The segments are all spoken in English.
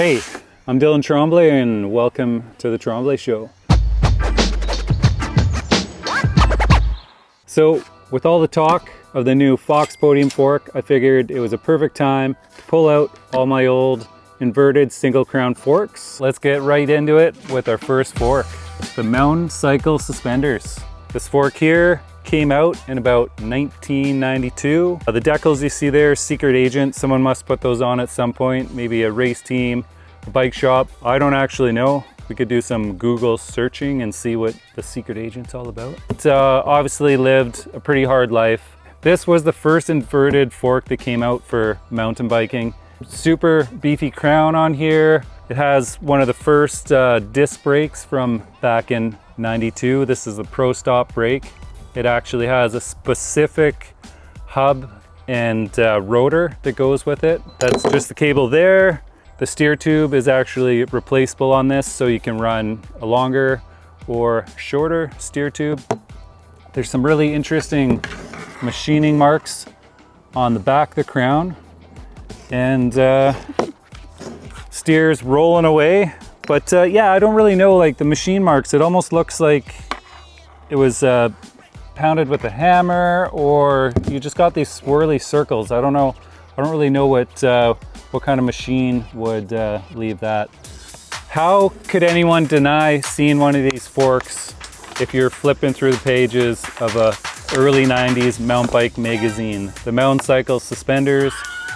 Hey, I'm Dylan Tremblay and welcome to the Tremblay Show. So with all the talk of the new Fox podium fork, I figured it was a perfect time to pull out all my old inverted single crown forks. Let's get right into it with our first fork, the Mountain Cycle Suspenders. This fork here came out in about 1992. The decals you see there, secret agent. Someone must put those on at some point, maybe a race team, a bike shop. I don't actually know. We could do some Google searching and see what the secret agent's all about. It obviously lived a pretty hard life. This was the first inverted fork that came out for mountain biking. Super beefy crown on here. It has one of the first disc brakes from back in '92. This is the Pro Stop brake. It actually has a specific hub and rotor that goes with it. That's just the cable there. The steer tube is actually replaceable on this, so you can run a longer or shorter steer tube. There's some really interesting machining marks on the back of the crown, and steers rolling away. But yeah, I don't really know, like the machine marks, it almost looks like it was pounded with a hammer, or you just got these swirly circles. I don't know. I don't really know what kind of machine would leave that. How could anyone deny seeing one of these forks if you're flipping through the pages of a early 90s mountain bike magazine? The Mountain Cycle Suspenders,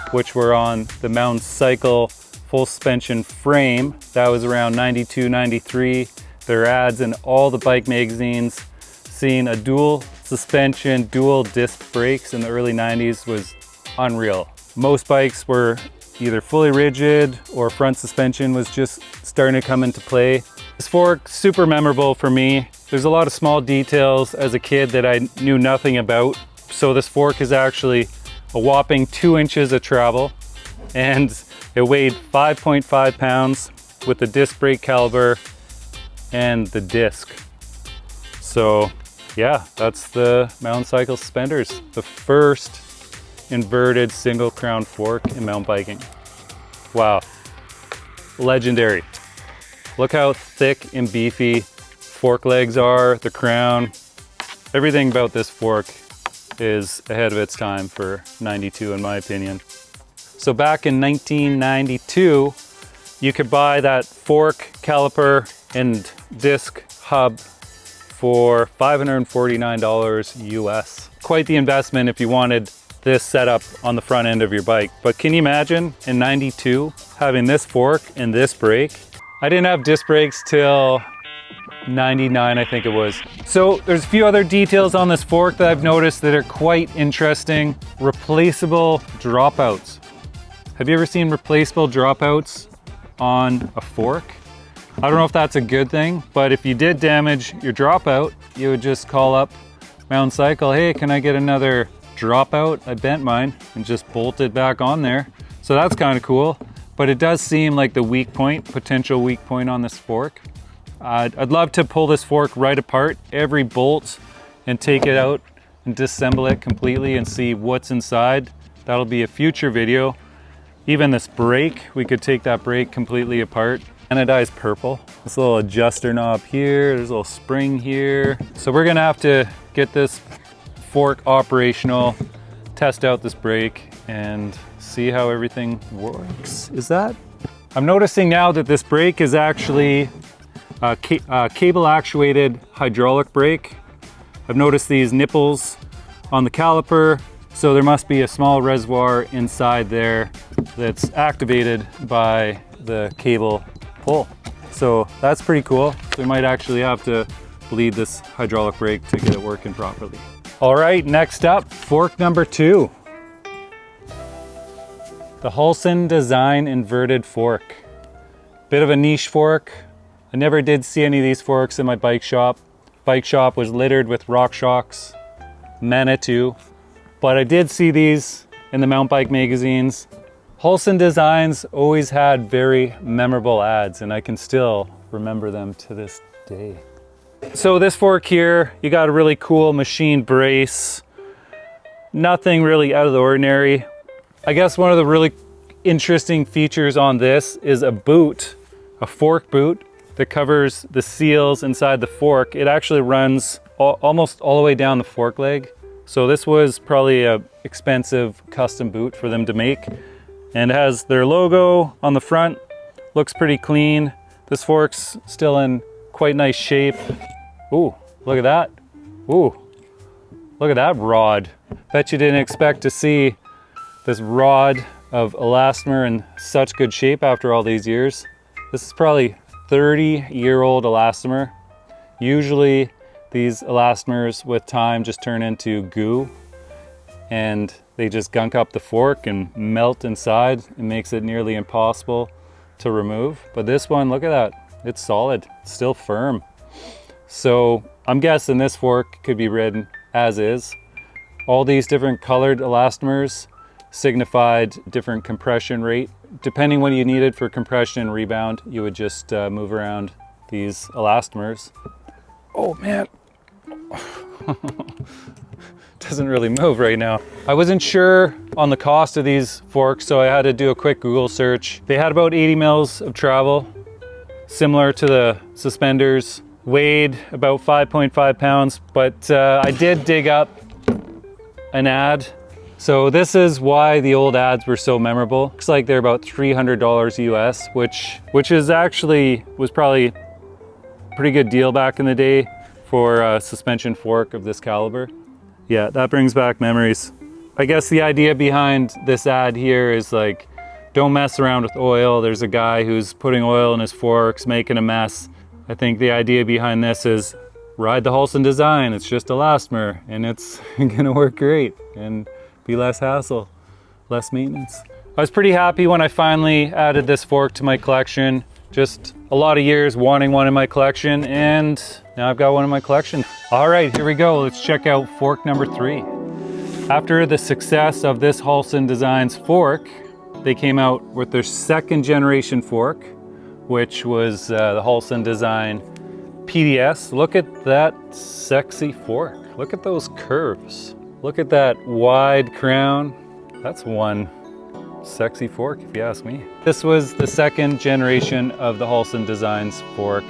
which were on the Mountain Cycle full suspension frame, that was around 92, 93. There are ads in all the bike magazines. Seeing a dual suspension, dual disc brakes in the early 90s was unreal. Most bikes were either fully rigid or front suspension was just starting to come into play. This fork, super memorable for me. There's a lot of small details as a kid that I knew nothing about. So this fork is actually a whopping 2 inches of travel, and it weighed 5.5 pounds with the disc brake caliber and the disc. So yeah, that's the Mountain Cycle Suspenders, the first inverted single crown fork in mountain biking. Wow, legendary. Look how thick and beefy fork legs are, the crown. Everything about this fork is ahead of its time for 92 in my opinion. So back in 1992, you could buy that fork, caliper, and disc hub for $549 US. Quite the investment if you wanted this setup on the front end of your bike. But can you imagine in 92 having this fork and this brake? I didn't have disc brakes till 99, I think it was. So there's a few other details on this fork that I've noticed that are quite interesting. Replaceable dropouts. Have you ever seen replaceable dropouts on a fork? I don't know if that's a good thing, but if you did damage your dropout, you would just call up Mountain Cycle, hey, can I get another dropout? I bent mine, and just bolt it back on there. So that's kind of cool, but it does seem like the weak point, potential weak point on this fork. I'd love to pull this fork right apart, every bolt, and take it out and disassemble it completely and see what's inside. That'll be a future video. Even this brake, we could take that brake completely apart. Anodized purple. This little adjuster knob here, there's a little spring here. So we're gonna have to get this fork operational, test out this brake, and see how everything works. Is that? I'm noticing now that this brake is actually a cable actuated hydraulic brake. I've noticed these nipples on the caliper, so there must be a small reservoir inside there that's activated by the cable pull. So that's pretty cool. So we might actually have to bleed this hydraulic brake to get it working properly. All right, next up, fork number 2. The Halson design inverted fork. Bit of a niche fork. I never did see any of these forks in my bike shop. Bike shop was littered with RockShox, Manitou, but I did see these in the mountain bike magazines. Halson designs always had very memorable ads, and I can still remember them to this day. So this fork here, you got a really cool machine brace. Nothing really out of the ordinary. I guess one of the really interesting features on this is a boot, a fork boot that covers the seals inside the fork. It actually runs almost all the way down the fork leg. So this was probably a expensive custom boot for them to make, and it has their logo on the front. Looks pretty clean. This fork's still in quite nice shape. Ooh, look at that. Ooh, look at that rod. Bet you didn't expect to see this rod of elastomer in such good shape after all these years. This is probably 30-year-old elastomer. Usually these elastomers with time just turn into goo and they just gunk up the fork and melt inside. It makes it nearly impossible to remove. But this one, look at that. It's solid, it's still firm. So I'm guessing this fork could be ridden as is. All these different colored elastomers signified different compression rate. Depending what you needed for compression and rebound, you would just move around these elastomers. Oh man, doesn't really move right now. I wasn't sure on the cost of these forks, so I had to do a quick Google search. They had about 80 mils of travel, similar to the Suspenders, weighed about 5.5 pounds, but I did dig up an ad. So this is why the old ads were so memorable. Looks like they're about $300 US, which is actually, was probably a pretty good deal back in the day for a suspension fork of this caliber. Yeah, that brings back memories. I guess the idea behind this ad here is like, don't mess around with oil. There's a guy who's putting oil in his forks, making a mess. I think the idea behind this is ride the Halson design. It's just elastomer and it's gonna work great and be less hassle, less maintenance. I was pretty happy when I finally added this fork to my collection. Just a lot of years wanting one in my collection, and now I've got one in my collection. All right, here we go. Let's check out fork number 3. After the success of this Halson Designs fork, they came out with their 2nd generation fork, which was the Halson Design PDS. Look at that sexy fork. Look at those curves. Look at that wide crown. That's one sexy fork, if you ask me. This was the 2nd generation of the Halson Designs fork.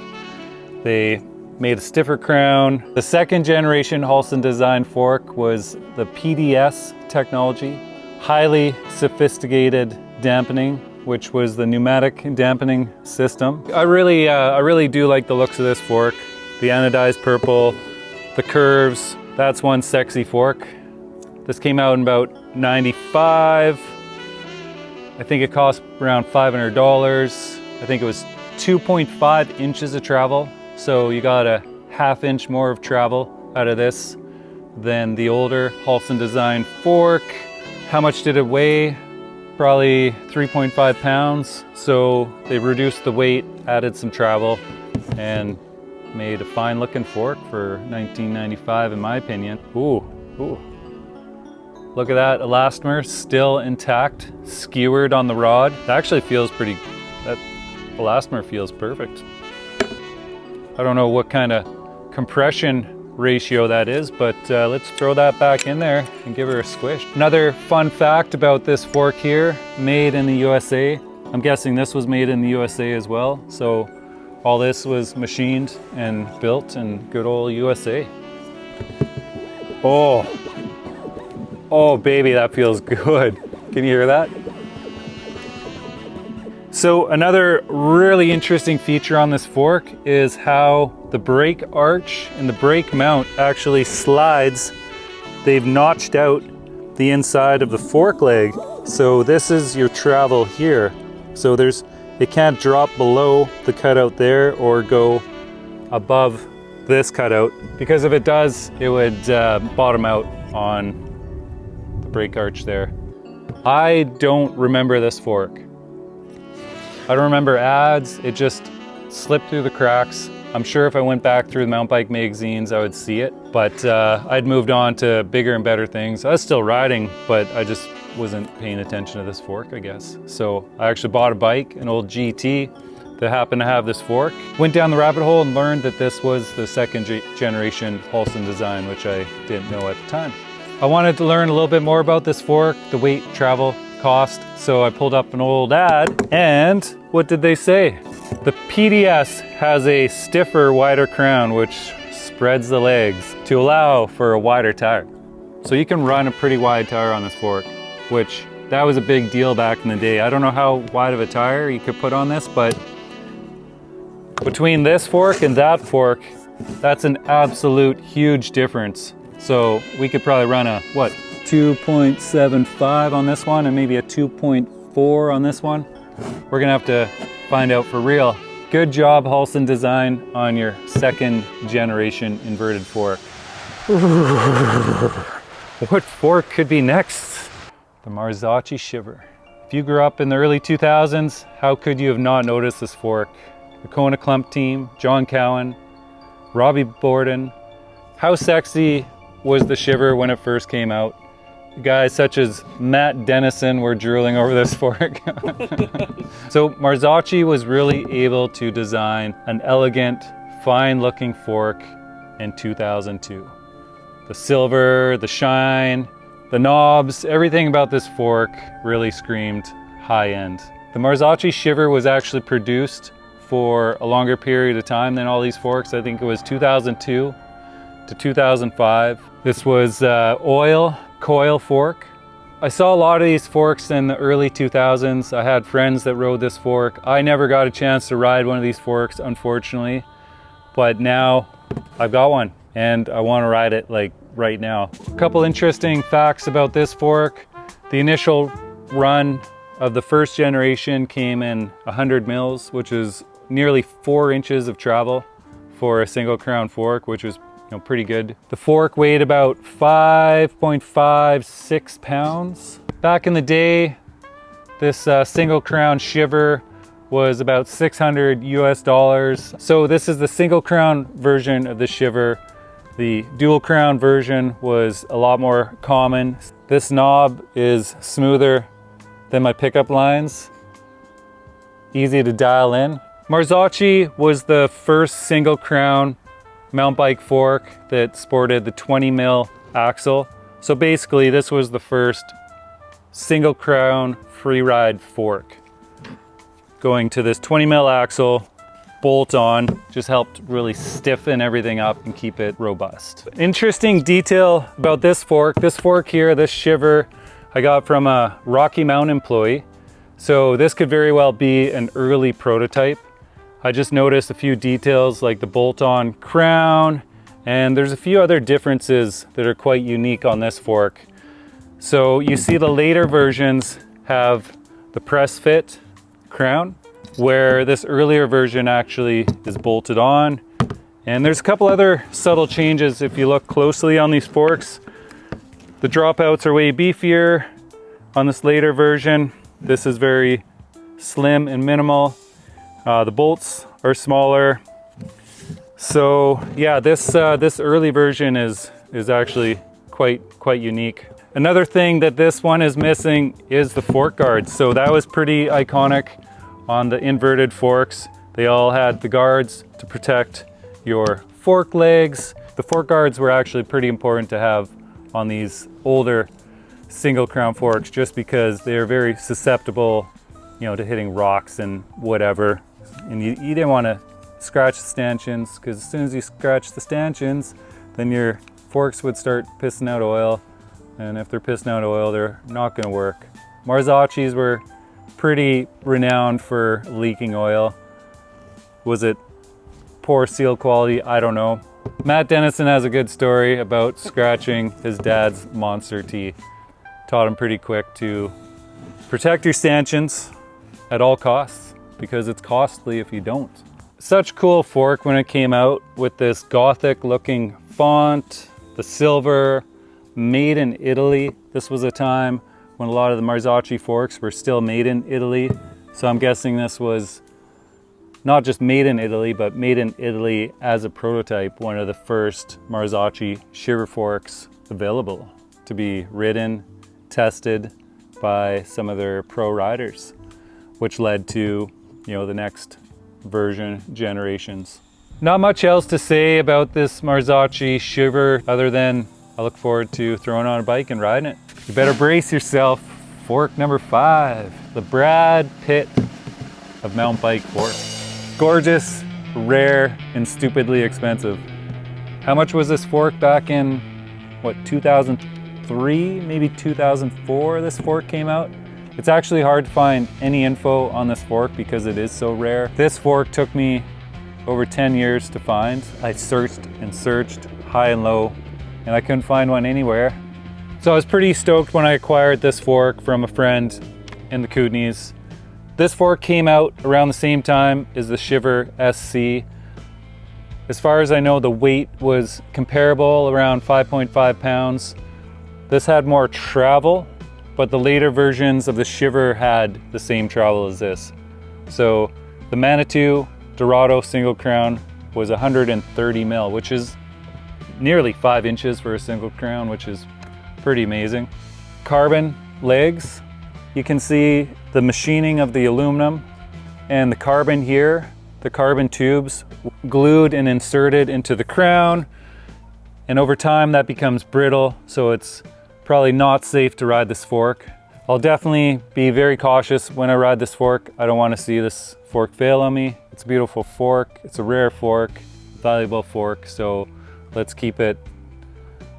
They made a stiffer crown. The 2nd generation Halson Design fork was the PDS technology, highly sophisticated dampening, which was the pneumatic dampening system. I really do like the looks of this fork. The anodized purple, the curves, that's one sexy fork. This came out in about 95. I think it cost around $500. I think it was 2.5 inches of travel. So you got a ½ inch more of travel out of this than the older Halson Design fork. How much did it weigh? Probably 3.5 pounds. So they reduced the weight, added some travel, and made a fine looking fork for 1995 in my opinion. Ooh, ooh. Look at that elastomer, still intact, skewered on the rod. It actually feels pretty, that elastomer feels perfect. I don't know what kind of compression ratio that is, but let's throw that back in there and give her a squish. Another fun fact about this fork here, made in the USA. I'm guessing this was made in the USA as well. So all this was machined and built in good old USA. Oh. Oh baby, that feels good. Can you hear that? So another really interesting feature on this fork is how the brake arch and the brake mount actually slides. They've notched out the inside of the fork leg. So this is your travel here. So it can't drop below the cutout there or go above this cutout, because if it does, it would bottom out on brake arch there. I don't remember this fork. I don't remember ads. It just slipped through the cracks. I'm sure if I went back through the mountain bike magazines, I would see it, but I'd moved on to bigger and better things. I was still riding, but I just wasn't paying attention to this fork, I guess. So I actually bought a bike, an old GT that happened to have this fork. Went down the rabbit hole and learned that this was the 2nd generation Halson design, which I didn't know at the time. I wanted to learn a little bit more about this fork, the weight, travel, cost. So I pulled up an old ad, and what did they say? The PDS has a stiffer, wider crown, which spreads the legs to allow for a wider tire. So you can run a pretty wide tire on this fork, which that was a big deal back in the day. I don't know how wide of a tire you could put on this, but between this fork and that fork, that's an absolute huge difference. So we could probably run a, what, 2.75 on this one and maybe a 2.4 on this one. We're gonna have to find out for real. Good job, Halson Design, on your second generation inverted fork. What fork could be next? The Marzocchi Shiver. If you grew up in the early 2000s, how could you have not noticed this fork? The Kona Clump team, John Cowan, Robbie Borden. How sexy was the Shiver when it first came out? Guys such as Matt Dennison were drooling over this fork. So Marzocchi was really able to design an elegant, fine-looking fork in 2002. The silver, the shine, the knobs, everything about this fork really screamed high-end. The Marzocchi Shiver was actually produced for a longer period of time than all these forks. I think it was 2002 to 2005. This was oil coil fork. I saw a lot of these forks in the early 2000s. I had friends that rode this fork. I never got a chance to ride one of these forks, unfortunately, but now I've got one and I want to ride it like right now. A couple interesting facts about this fork. The initial run of the first generation came in 100 mils, which is nearly 4 inches of travel for a single crown fork, which was pretty good. The fork weighed about 5.56 pounds. Back in the day, this single crown Shiver was about $600 US. So this is the single crown version of the Shiver. The dual crown version was a lot more common. This knob is smoother than my pickup lines. Easy to dial in. Marzocchi was the first single crown mountain bike fork that sported the 20 mil axle. So basically this was the first single crown free ride fork. Going to this 20 mil axle, bolt on, just helped really stiffen everything up and keep it robust. Interesting detail about this fork here, this Shiver, I got from a Rocky Mountain employee. So this could very well be an early prototype. I just noticed a few details like the bolt-on crown, and there's a few other differences that are quite unique on this fork. So you see the later versions have the press fit crown, where this earlier version actually is bolted on. And there's a couple other subtle changes if you look closely on these forks. The dropouts are way beefier on this later version. This is very slim and minimal. The bolts are smaller. So yeah, this early version is actually quite unique. Another thing that this one is missing is the fork guards. So that was pretty iconic on the inverted forks. They all had the guards to protect your fork legs. The fork guards were actually pretty important to have on these older single crown forks, just because they're very susceptible, to hitting rocks and whatever. And you didn't want to scratch the stanchions, because as soon as you scratch the stanchions, then your forks would start pissing out oil. And if they're pissing out oil, they're not going to work. Marzocchis were pretty renowned for leaking oil. Was it poor seal quality? I don't know. Matt Dennison has a good story about scratching his dad's monster tee. Taught him pretty quick to protect your stanchions at all costs, because it's costly if you don't. Such cool fork when it came out with this Gothic looking font, the silver, made in Italy. This was a time when a lot of the Marzocchi forks were still made in Italy. So I'm guessing this was not just made in Italy, but made in Italy as a prototype, one of the first Marzocchi Shiver forks available to be ridden, tested by some of their pro riders, which led to, the next version generations. Not much else to say about this Marzocchi Shiver other than I look forward to throwing on a bike and riding it. You better brace yourself Fork number 5, the Brad Pitt of mountain bike forks. Gorgeous, rare, and stupidly expensive. How much was this fork back in, what, 2003, maybe 2004 this fork came out? It's actually hard to find any info on this fork because it is so rare. This fork took me over 10 years to find. I searched and searched high and low, and I couldn't find one anywhere. So I was pretty stoked when I acquired this fork from a friend in the Kootenays. This fork came out around the same time as the Shiver SC. As far as I know, the weight was comparable, around 5.5 pounds. This had more travel, but the later versions of the Shiver had the same travel as this. So the Manitou Dorado single crown was 130 mil, which is nearly 5 inches for a single crown, which is pretty amazing. Carbon legs, you can see the machining of the aluminum and the carbon here, the carbon tubes glued and inserted into the crown, and over time that becomes brittle, so it's probably not safe to ride this fork. I'll definitely be very cautious when I ride this fork. I don't want to see this fork fail on me. It's a beautiful fork, it's a rare fork, valuable fork, so let's keep it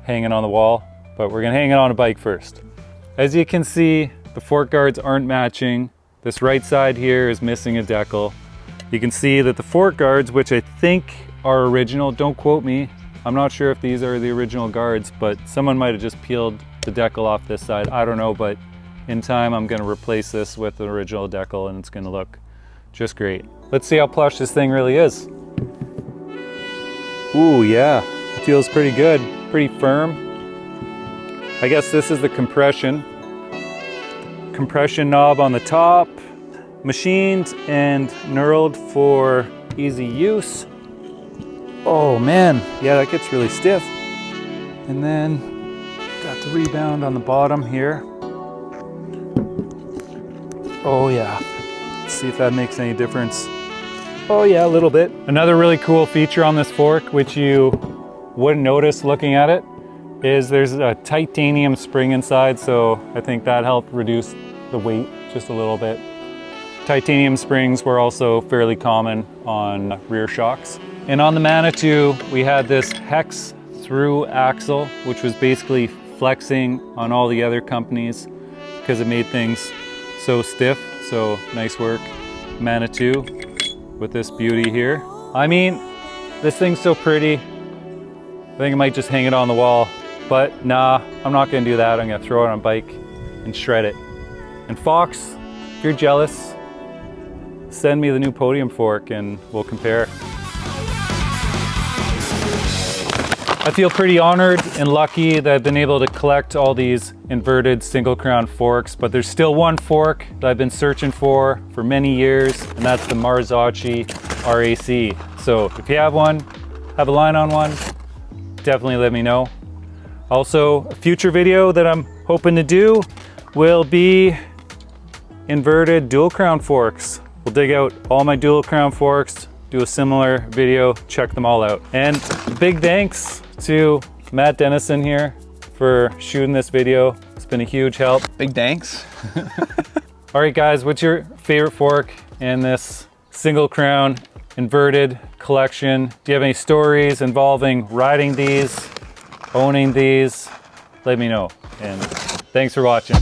hanging on the wall, but we're gonna hang it on a bike first. As you can see, the fork guards aren't matching. This right side here is missing a decal. You can see that the fork guards, which I think are original, don't quote me, I'm not sure if these are the original guards, but someone might have just peeled the decal off this side, I don't know, but in time I'm gonna replace this with an original decal and it's gonna look just great. Let's see how plush this thing really is. Ooh, yeah, it feels pretty good, pretty firm. I guess this is the compression knob on the top, machined and knurled for easy use. Oh man, yeah, that gets really stiff. And then got the rebound on the bottom here. Oh yeah, let's see if that makes any difference. Oh yeah, a little bit. Another really cool feature on this fork, which you wouldn't notice looking at it, is there's a titanium spring inside, so I think that helped reduce the weight just a little bit. Titanium springs were also fairly common on rear shocks. And on the Manitou, we had this hex through axle, which was basically flexing on all the other companies because it made things so stiff. So nice work, Manitou, with this beauty here. I mean, this thing's so pretty. I think I might just hang it on the wall, but nah, I'm not gonna do that. I'm gonna throw it on a bike and shred it. And Fox, if you're jealous, send me the new podium fork and we'll compare. I feel pretty honored and lucky that I've been able to collect all these inverted single crown forks, but there's still one fork that I've been searching for many years, and that's the Marzocchi RAC. So if you have one, have a line on one, definitely let me know. Also, a future video that I'm hoping to do will be inverted dual crown forks. We'll dig out all my dual crown forks, do a similar video, check them all out. And big thanks to Matt Dennison here for shooting this video. It's been a huge help. Big thanks. All right guys, what's your favorite fork in this single crown inverted collection? Do you have any stories involving riding these, owning these? Let me know. And thanks for watching.